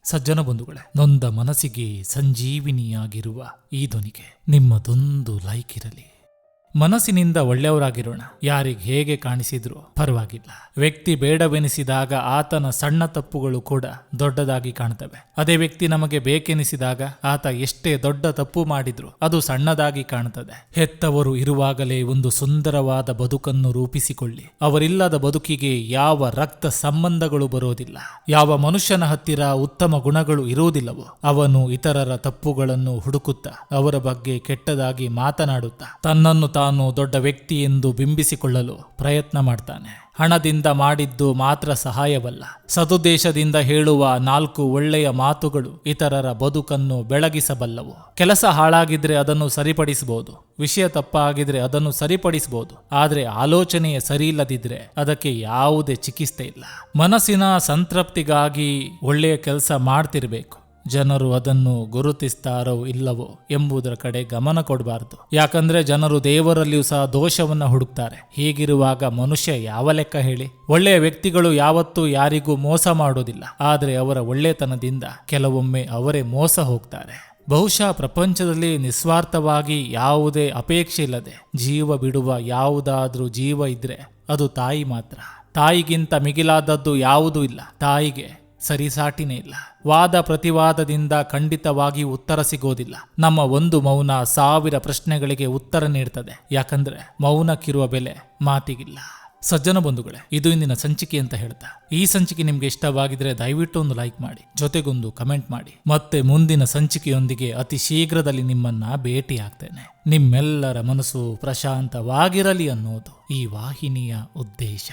ಸಜ್ಜನ ಬಂಧುಗಳೇ, ನೊಂದ ಮನಸ್ಸಿಗೆ ಸಂಜೀವಿನಿಯಾಗಿರುವ ಈ ಧ್ವನಿಗೆ ನಿಮ್ಮದೊಂದು ಲೈಕ್ ಇರಲಿ. ಮನಸ್ಸಿನಿಂದ ಒಳ್ಳೆಯವರಾಗಿರೋಣ. ಯಾರಿಗೆ ಹೇಗೆ ಕಾಣಿಸಿದ್ರೂ ಪರವಾಗಿಲ್ಲ. ವ್ಯಕ್ತಿ ಬೇಡವೆನಿಸಿದಾಗ ಆತನ ಸಣ್ಣ ತಪ್ಪುಗಳು ಕೂಡ ದೊಡ್ಡದಾಗಿ ಕಾಣ್ತವೆ. ಅದೇ ವ್ಯಕ್ತಿ ನಮಗೆ ಬೇಕೆನಿಸಿದಾಗ ಆತ ಎಷ್ಟೇ ದೊಡ್ಡ ತಪ್ಪು ಮಾಡಿದ್ರು ಅದು ಸಣ್ಣದಾಗಿ ಕಾಣುತ್ತದೆ. ಹೆತ್ತವರು ಇರುವಾಗಲೇ ಒಂದು ಸುಂದರವಾದ ಬದುಕನ್ನು ರೂಪಿಸಿಕೊಳ್ಳಿ. ಅವರಿಲ್ಲದ ಬದುಕಿಗೆ ಯಾವ ರಕ್ತ ಸಂಬಂಧಗಳು ಬರೋದಿಲ್ಲ. ಯಾವ ಮನುಷ್ಯನ ಹತ್ತಿರ ಉತ್ತಮ ಗುಣಗಳು ಇರುವುದಿಲ್ಲವೋ ಅವನು ಇತರರ ತಪ್ಪುಗಳನ್ನು ಹುಡುಕುತ್ತಾ ಅವರ ಬಗ್ಗೆ ಕೆಟ್ಟದಾಗಿ ಮಾತನಾಡುತ್ತಾ ತನ್ನನ್ನು ತಾನು ದೊಡ್ಡ ವ್ಯಕ್ತಿ ಎಂದು ಬಿಂಬಿಸಿಕೊಳ್ಳಲು ಪ್ರಯತ್ನ ಮಾಡ್ತಾನೆ. ಹಣದಿಂದ ಮಾಡಿದ್ದು ಮಾತ್ರ ಸಹಾಯವಲ್ಲ, ಸದುದ್ದೇಶದಿಂದ ಹೇಳುವ 4 ಒಳ್ಳೆಯ ಮಾತುಗಳು ಇತರರ ಬದುಕನ್ನು ಬೆಳಗಿಸಬಲ್ಲವು. ಕೆಲಸ ಹಾಳಾಗಿದ್ರೆ ಅದನ್ನು ಸರಿಪಡಿಸಬಹುದು, ವಿಷಯ ತಪ್ಪಾಗಿದ್ರೆ ಅದನ್ನು ಸರಿಪಡಿಸಬಹುದು. ಆದರೆ ಆಲೋಚನೆಯೇ ಸರಿಯಿಲ್ಲದಿದ್ರೆ ಅದಕ್ಕೆ ಯಾವುದೇ ಚಿಕಿತ್ಸೆ ಇಲ್ಲ. ಮನಸ್ಸಿನ ಸಂತೃಪ್ತಿಗಾಗಿ ಒಳ್ಳೆಯ ಕೆಲಸ ಮಾಡ್ತಿರ್ಬೇಕು. ಜನರು ಅದನ್ನು ಗುರುತಿಸ್ತಾರೋ ಇಲ್ಲವೋ ಎಂಬುದರ ಕಡೆ ಗಮನ ಕೊಡಬಾರದು. ಯಾಕಂದ್ರೆ ಜನರು ದೇವರಲ್ಲಿಯೂ ಸಹ ದೋಷವನ್ನ ಹುಡುಕ್ತಾರೆ. ಹೀಗಿರುವಾಗ ಮನುಷ್ಯ ಯಾವ ಲೆಕ್ಕ ಹೇಳಿ? ಒಳ್ಳೆಯ ವ್ಯಕ್ತಿಗಳು ಯಾವತ್ತೂ ಯಾರಿಗೂ ಮೋಸ ಮಾಡೋದಿಲ್ಲ. ಆದರೆ ಅವರ ಒಳ್ಳೆತನದಿಂದ ಕೆಲವೊಮ್ಮೆ ಅವರೇ ಮೋಸ ಹೋಗ್ತಾರೆ. ಬಹುಶಃ ಪ್ರಪಂಚದಲ್ಲಿ ನಿಸ್ವಾರ್ಥವಾಗಿ ಯಾವುದೇ ಅಪೇಕ್ಷೆ ಇಲ್ಲದೆ ಜೀವ ಬಿಡುವ ಯಾವುದಾದ್ರೂ ಜೀವ ಇದ್ರೆ ಅದು ತಾಯಿ ಮಾತ್ರ. ತಾಯಿಗಿಂತ ಮಿಗಿಲಾದದ್ದು ಯಾವುದೂ ಇಲ್ಲ. ತಾಯಿಗೆ ಸರಿಸಾಟಿನೇ ಇಲ್ಲ. ವಾದ ಪ್ರತಿವಾದದಿಂದ ಖಂಡಿತವಾಗಿ ಉತ್ತರ ಸಿಗೋದಿಲ್ಲ. ನಮ್ಮ ಒಂದು ಮೌನ 1000 ಪ್ರಶ್ನೆಗಳಿಗೆ ಉತ್ತರ ನೀಡ್ತದೆ. ಯಾಕಂದ್ರೆ ಮೌನಕ್ಕಿರುವ ಬೆಲೆ ಮಾತಿಗಿಲ್ಲ. ಸಜ್ಜನ ಬಂಧುಗಳೇ, ಇದು ಇಂದಿನ ಸಂಚಿಕೆ ಅಂತ ಹೇಳ್ತಾ, ಈ ಸಂಚಿಕೆ ನಿಮ್ಗೆ ಇಷ್ಟವಾಗಿದ್ರೆ ದಯವಿಟ್ಟು ಒಂದು ಲೈಕ್ ಮಾಡಿ, ಜೊತೆಗೊಂದು ಕಮೆಂಟ್ ಮಾಡಿ. ಮತ್ತೆ ಮುಂದಿನ ಸಂಚಿಕೆಯೊಂದಿಗೆ ಅತಿ ಶೀಘ್ರದಲ್ಲಿ ನಿಮ್ಮನ್ನ ಭೇಟಿ ಆಗ್ತೇನೆ. ನಿಮ್ಮೆಲ್ಲರ ಮನಸ್ಸು ಪ್ರಶಾಂತವಾಗಿರಲಿ ಅನ್ನೋದು ಈ ವಾಹಿನಿಯ ಉದ್ದೇಶ.